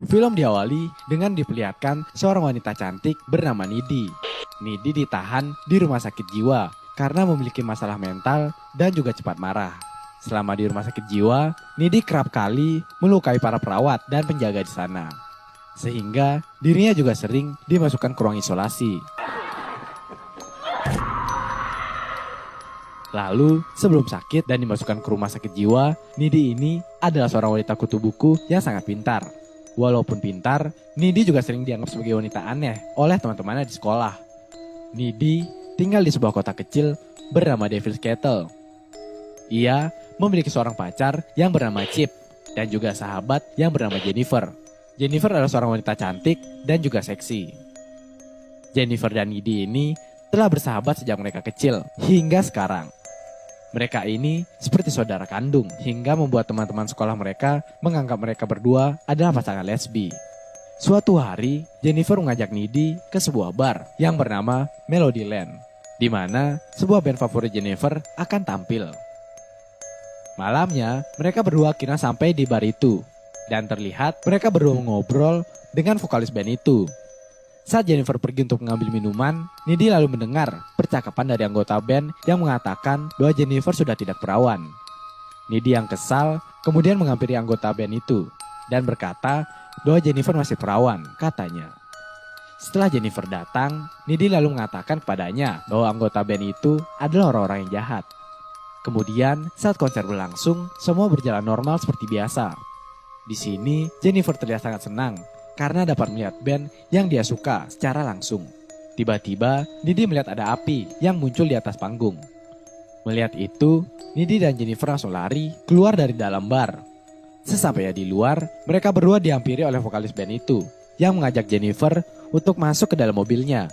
Film diawali dengan diperlihatkan seorang wanita cantik bernama Nidi. Nidi ditahan di rumah sakit jiwa karena memiliki masalah mental dan juga cepat marah. Selama di rumah sakit jiwa, Nidi kerap kali melukai para perawat dan penjaga di sana. Sehingga dirinya juga sering dimasukkan ke ruang isolasi. Lalu, sebelum sakit dan dimasukkan ke rumah sakit jiwa, Nidi ini adalah seorang wanita kutu buku yang sangat pintar. Walaupun pintar, Nidi juga sering dianggap sebagai wanita aneh oleh teman-temannya di sekolah. Nidi tinggal di sebuah kota kecil bernama Devil's Kettle. Ia memiliki seorang pacar yang bernama Chip dan juga sahabat yang bernama Jennifer. Jennifer adalah seorang wanita cantik dan juga seksi. Jennifer dan Nidi ini telah bersahabat sejak mereka kecil hingga sekarang. Mereka ini seperti saudara kandung hingga membuat teman-teman sekolah mereka menganggap mereka berdua adalah pasangan lesbi. Suatu hari, Jennifer mengajak Nidi ke sebuah bar yang bernama Melodyland, di mana sebuah band favorit Jennifer akan tampil. Malamnya, mereka berdua akhirnya sampai di bar itu, dan terlihat mereka berdua mengobrol dengan vokalis band itu. Saat Jennifer pergi untuk mengambil minuman, Nidi lalu mendengar percakapan dari anggota band yang mengatakan bahwa Jennifer sudah tidak perawan. Nidi yang kesal kemudian menghampiri anggota band itu dan berkata bahwa Jennifer masih perawan, katanya. Setelah Jennifer datang, Nidi lalu mengatakan kepadanya bahwa anggota band itu adalah orang-orang yang jahat. Kemudian saat konser berlangsung, semua berjalan normal seperti biasa. Di sini Jennifer terlihat sangat senang karena dapat melihat band yang dia suka secara langsung. Tiba-tiba, Nidi melihat ada api yang muncul di atas panggung. Melihat itu, Nidi dan Jennifer langsung lari keluar dari dalam bar. Sesampainya di luar, mereka berdua dihampiri oleh vokalis band itu yang mengajak Jennifer untuk masuk ke dalam mobilnya.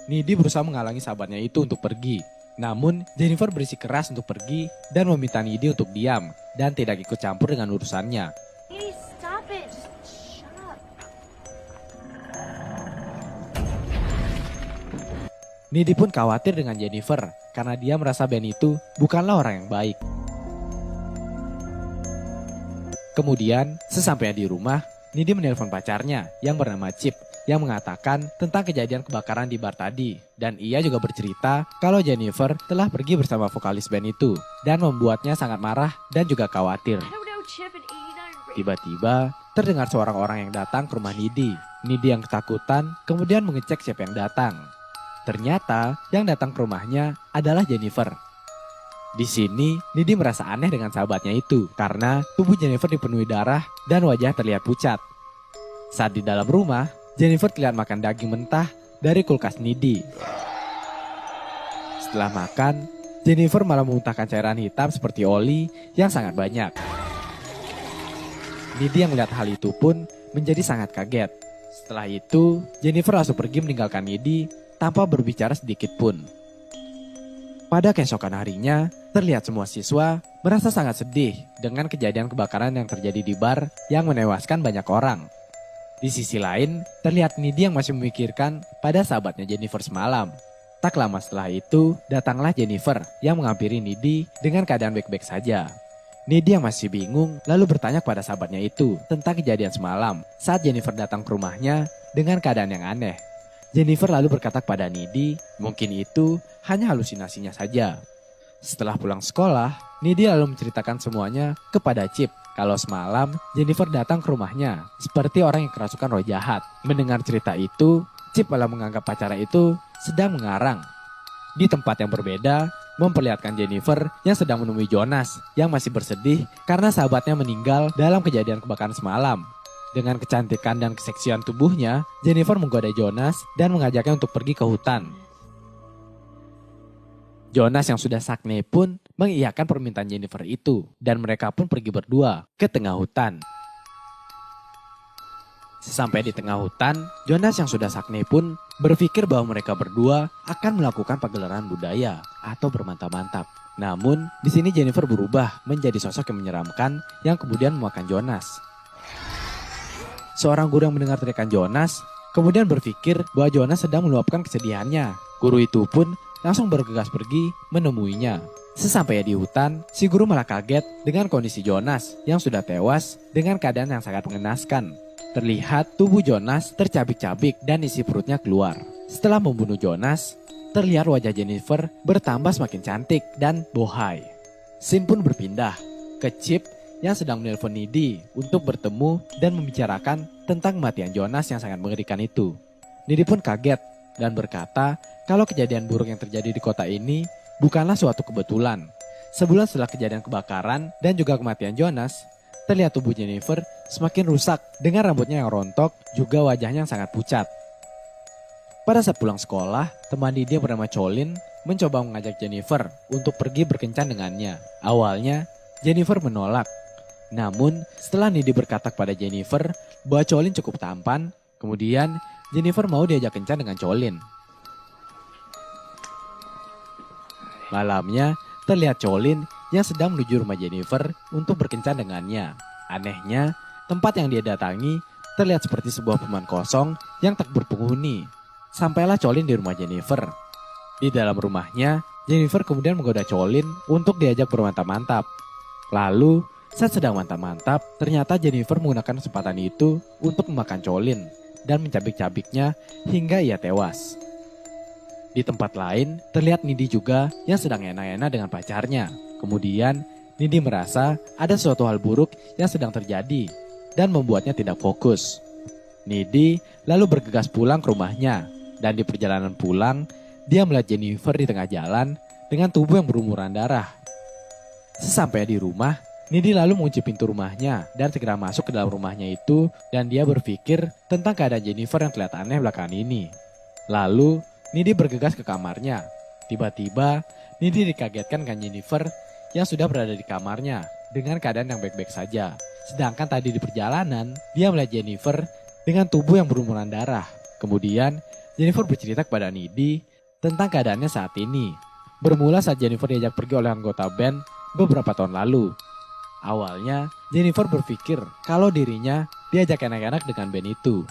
Nidi berusaha menghalangi sahabatnya itu untuk pergi. Namun, Jennifer bersikeras untuk pergi dan meminta Nidi untuk diam dan tidak ikut campur dengan urusannya. Nidi pun khawatir dengan Jennifer karena dia merasa band itu bukanlah orang yang baik. Kemudian, sesampainya di rumah, Nidi menelpon pacarnya yang bernama Chip yang mengatakan tentang kejadian kebakaran di bar tadi. Dan ia juga bercerita kalau Jennifer telah pergi bersama vokalis band itu dan membuatnya sangat marah dan juga khawatir. Tiba-tiba, terdengar seorang orang yang datang ke rumah Nidi. Nidi yang ketakutan kemudian mengecek siapa yang datang. Ternyata yang datang ke rumahnya adalah Jennifer. Di sini, Nidi merasa aneh dengan sahabatnya itu karena tubuh Jennifer dipenuhi darah dan wajah terlihat pucat. Saat di dalam rumah, Jennifer terlihat makan daging mentah dari kulkas Nidi. Setelah makan, Jennifer malah memuntahkan cairan hitam seperti oli yang sangat banyak. Nidi yang melihat hal itu pun menjadi sangat kaget. Setelah itu, Jennifer langsung pergi meninggalkan Nidi tanpa berbicara sedikit pun. Pada keesokan harinya, terlihat semua siswa merasa sangat sedih dengan kejadian kebakaran yang terjadi di bar yang menewaskan banyak orang. Di sisi lain, terlihat Nidi yang masih memikirkan pada sahabatnya Jennifer semalam. Tak lama setelah itu, datanglah Jennifer yang menghampiri Nidi dengan keadaan baik-baik saja. Nidi yang masih bingung lalu bertanya kepada sahabatnya itu tentang kejadian semalam saat Jennifer datang ke rumahnya dengan keadaan yang aneh. Jennifer lalu berkata kepada Nidi, mungkin itu hanya halusinasinya saja. Setelah pulang sekolah, Nidi lalu menceritakan semuanya kepada Chip. Kalau semalam, Jennifer datang ke rumahnya seperti orang yang kerasukan roh jahat. Mendengar cerita itu, Chip malah menganggap pacarnya itu sedang mengarang. Di tempat yang berbeda, memperlihatkan Jennifer yang sedang menemui Jonas yang masih bersedih karena sahabatnya meninggal dalam kejadian kebakaran semalam. Dengan kecantikan dan keseksian tubuhnya, Jennifer menggoda Jonas dan mengajaknya untuk pergi ke hutan. Jonas yang sudah sakne pun mengiyakan permintaan Jennifer itu dan mereka pun pergi berdua ke tengah hutan. Sesampai di tengah hutan, Jonas yang sudah sakne pun berpikir bahwa mereka berdua akan melakukan pagelaran budaya atau bermantap-mantap. Namun, di sini Jennifer berubah menjadi sosok yang menyeramkan yang kemudian memakan Jonas. Seorang guru yang mendengar teriakan Jonas kemudian berpikir bahwa Jonas sedang meluapkan kesedihannya. Guru itu pun langsung bergegas pergi menemuinya. Sesampainya di hutan, si guru malah kaget dengan kondisi Jonas yang sudah tewas dengan keadaan yang sangat mengenaskan. Terlihat tubuh Jonas tercabik-cabik dan isi perutnya keluar. Setelah membunuh Jonas, terlihat wajah Jennifer bertambah semakin cantik dan bohai. Scene pun berpindah ke Chip yang sedang menelpon Needy untuk bertemu dan membicarakan tentang kematian Jonas yang sangat mengerikan itu. Needy pun kaget dan berkata kalau kejadian buruk yang terjadi di kota ini bukanlah suatu kebetulan. Sebulan setelah kejadian kebakaran dan juga kematian Jonas, terlihat tubuh Jennifer semakin rusak dengan rambutnya yang rontok, juga wajahnya yang sangat pucat. Pada saat pulang sekolah, teman Needy yang bernama Colin mencoba mengajak Jennifer untuk pergi berkencan dengannya. Awalnya, Jennifer menolak. Namun, setelah Needy berkata kepada Jennifer bahwa Colin cukup tampan, kemudian Jennifer mau diajak kencan dengan Colin. Malamnya, terlihat Colin yang sedang menuju rumah Jennifer untuk berkencan dengannya. Anehnya, tempat yang dia datangi terlihat seperti sebuah perumahan kosong yang tak berpenghuni. Sampailah Colin di rumah Jennifer. Di dalam rumahnya, Jennifer kemudian menggoda Colin untuk diajak bermantap-mantap. Lalu, saat sedang mantap-mantap, ternyata Jennifer menggunakan kesempatan itu untuk memakan Colin dan mencabik-cabiknya hingga ia tewas. Di tempat lain, terlihat Needy juga yang sedang enak-enak dengan pacarnya. Kemudian, Needy merasa ada suatu hal buruk yang sedang terjadi dan membuatnya tidak fokus. Needy lalu bergegas pulang ke rumahnya dan di perjalanan pulang, dia melihat Jennifer di tengah jalan dengan tubuh yang berlumuran darah. Sesampainya di rumah, Needy lalu mengunci pintu rumahnya dan segera masuk ke dalam rumahnya itu dan dia berpikir tentang keadaan Jennifer yang terlihat aneh belakangan ini. Lalu, Needy bergegas ke kamarnya. Tiba-tiba, Needy dikagetkan dengan Jennifer yang sudah berada di kamarnya dengan keadaan yang baik-baik saja. Sedangkan tadi di perjalanan, dia melihat Jennifer dengan tubuh yang berlumuran darah. Kemudian, Jennifer bercerita kepada Needy tentang keadaannya saat ini. Bermula saat Jennifer diajak pergi oleh anggota band beberapa tahun lalu. Awalnya, Jennifer berpikir kalau dirinya diajak enak-enak dengan band itu.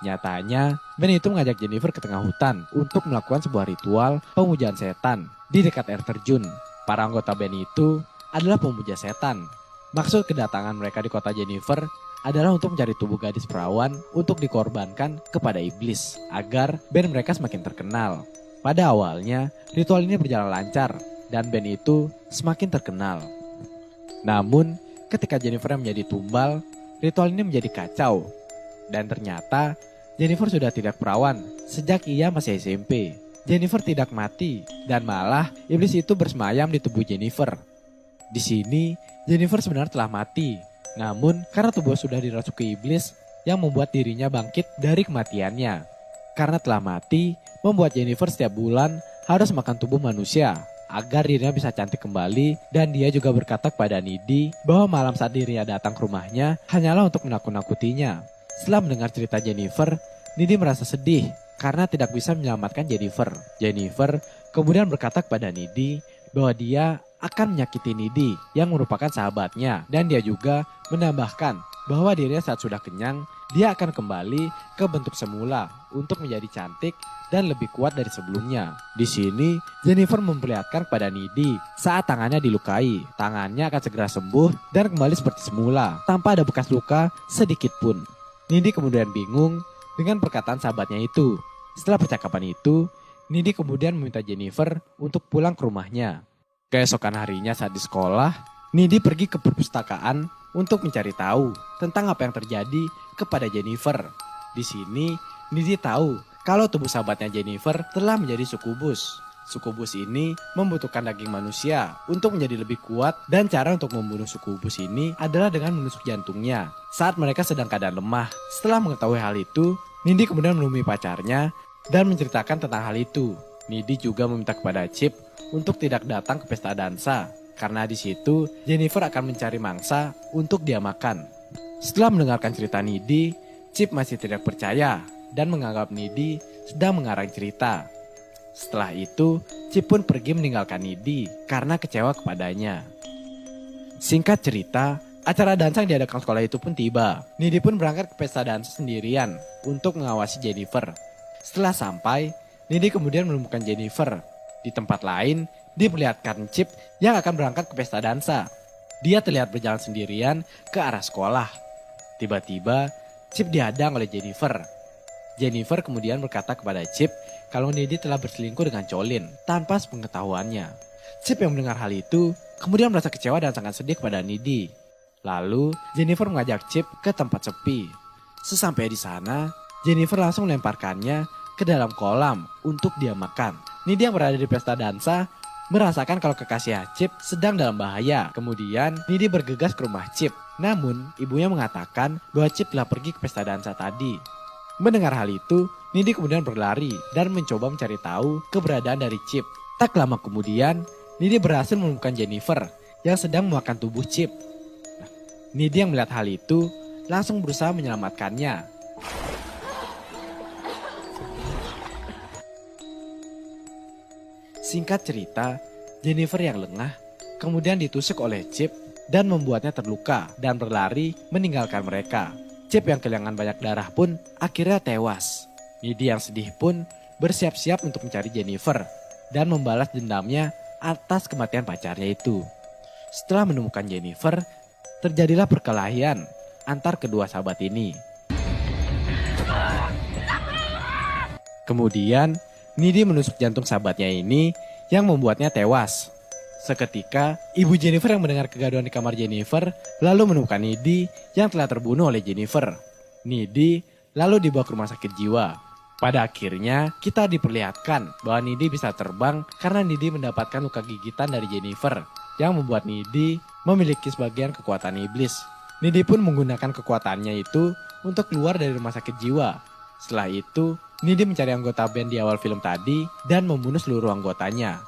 Nyatanya, band itu mengajak Jennifer ke tengah hutan untuk melakukan sebuah ritual pemujaan setan di dekat air terjun. Para anggota band itu adalah pemuja setan. Maksud kedatangan mereka di kota Jennifer adalah untuk mencari tubuh gadis perawan untuk dikorbankan kepada iblis agar band mereka semakin terkenal. Pada awalnya, ritual ini berjalan lancar dan band itu semakin terkenal. Namun, ketika Jennifer menjadi tumbal, ritual ini menjadi kacau. Dan ternyata, Jennifer sudah tidak perawan sejak ia masih SMP. Jennifer tidak mati dan malah iblis itu bersemayam di tubuh Jennifer. Di sini, Jennifer sebenarnya telah mati. Namun, karena tubuh sudah dirasuki iblis yang membuat dirinya bangkit dari kematiannya. Karena telah mati, membuat Jennifer setiap bulan harus makan tubuh manusia agar dirinya bisa cantik kembali, dan dia juga berkata kepada Needy bahwa malam saat dirinya datang ke rumahnya hanyalah untuk menakut-nakutinya. Setelah mendengar cerita Jennifer, Needy merasa sedih karena tidak bisa menyelamatkan Jennifer. Jennifer kemudian berkata kepada Needy bahwa dia akan menyakiti Needy yang merupakan sahabatnya, dan dia juga menambahkan bahwa dirinya saat sudah kenyang, dia akan kembali ke bentuk semula untuk menjadi cantik dan lebih kuat dari sebelumnya. Di sini, Jennifer memperlihatkan kepada Needy saat tangannya dilukai. Tangannya akan segera sembuh dan kembali seperti semula, tanpa ada bekas luka sedikit pun. Needy kemudian bingung dengan perkataan sahabatnya itu. Setelah percakapan itu, Needy kemudian meminta Jennifer untuk pulang ke rumahnya. Keesokan harinya saat di sekolah, Needy pergi ke perpustakaan untuk mencari tahu tentang apa yang terjadi kepada Jennifer. Di sini, Needy tahu kalau tubuh sahabatnya Jennifer telah menjadi sukubus. Sukubus ini membutuhkan daging manusia untuk menjadi lebih kuat, dan cara untuk membunuh sukubus ini adalah dengan menusuk jantungnya saat mereka sedang keadaan lemah. Setelah mengetahui hal itu, Needy kemudian menemui pacarnya dan menceritakan tentang hal itu. Needy juga meminta kepada Chip untuk tidak datang ke pesta dansa karena di situ Jennifer akan mencari mangsa untuk dia makan. Setelah mendengarkan cerita Needy, Chip masih tidak percaya dan menganggap Needy sedang mengarang cerita. Setelah itu, Chip pun pergi meninggalkan Needy karena kecewa kepadanya. Singkat cerita, acara dansa yang diadakan sekolah itu pun tiba. Needy pun berangkat ke pesta dansa sendirian untuk mengawasi Jennifer. Setelah sampai, Needy kemudian menemukan Jennifer. Di tempat lain, diperlihatkan Chip yang akan berangkat ke pesta dansa. Dia terlihat berjalan sendirian ke arah sekolah. Tiba-tiba, Chip dihadang oleh Jennifer. Jennifer kemudian berkata kepada Chip kalau Needy telah berselingkuh dengan Colin tanpa sepengetahuannya. Chip yang mendengar hal itu kemudian merasa kecewa dan sangat sedih kepada Needy. Lalu, Jennifer mengajak Chip ke tempat sepi. Sesampai di sana, Jennifer langsung melemparkannya ke dalam kolam untuk dia makan. Needy yang berada di pesta dansa merasakan kalau kekasih Chip sedang dalam bahaya. Kemudian, Needy bergegas ke rumah Chip. Namun, ibunya mengatakan bahwa Chip telah pergi ke pesta dansa tadi. Mendengar hal itu, Needy kemudian berlari dan mencoba mencari tahu keberadaan dari Chip. Tak lama kemudian, Needy berhasil menemukan Jennifer yang sedang memakan tubuh Chip. Needy yang melihat hal itu langsung berusaha menyelamatkannya. Singkat cerita, Jennifer yang lengah kemudian ditusuk oleh Chip dan membuatnya terluka dan berlari meninggalkan mereka. Chip yang kehilangan banyak darah pun akhirnya tewas. Needy yang sedih pun bersiap-siap untuk mencari Jennifer dan membalas dendamnya atas kematian pacarnya itu. Setelah menemukan Jennifer, terjadilah perkelahian antar kedua sahabat ini. Kemudian, Needy menusuk jantung sahabatnya ini yang membuatnya tewas. Seketika, ibu Jennifer yang mendengar kegaduhan di kamar Jennifer lalu menemukan Needy yang telah terbunuh oleh Jennifer. Needy lalu dibawa ke rumah sakit jiwa. Pada akhirnya, kita diperlihatkan bahwa Needy bisa terbang karena Needy mendapatkan luka gigitan dari Jennifer yang membuat Needy memiliki sebagian kekuatan iblis. Needy pun menggunakan kekuatannya itu untuk keluar dari rumah sakit jiwa. Setelah itu, Needy mencari anggota band di awal film tadi dan membunuh seluruh anggotanya.